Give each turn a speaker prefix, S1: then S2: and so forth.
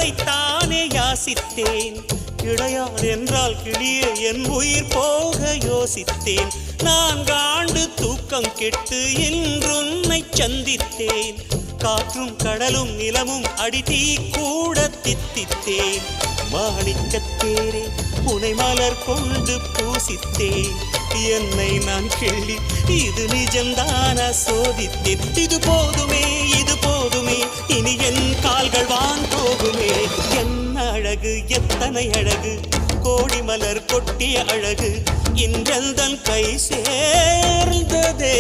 S1: உன்னைத்தானே யாசித்தேன். கிடையாதென்றால் கிளியே என் உயிர் போக யோசித்தேன். நான் காண்டு தூக்கம் கெட்டு இன்றுன்னை சந்தித்தேன். காற்றும் கடலும் நிலமும் அடித்தீ கூட தித்தித்தேன். மாணிக்கத்தேரே உனை மலர் கொண்டு பூசித்தேன். என்னை நான் கிள்ளி இது நிஜம்தான சோதித்தேன். இது போதுமே இது போதுமே இனி என் கால்கள் வான் போகுமே. என்ன அழகு எத்தனை அழகு கோடி மலர் கொட்டிய அழகு இன்றெந்தன் கை சேர்ந்ததே.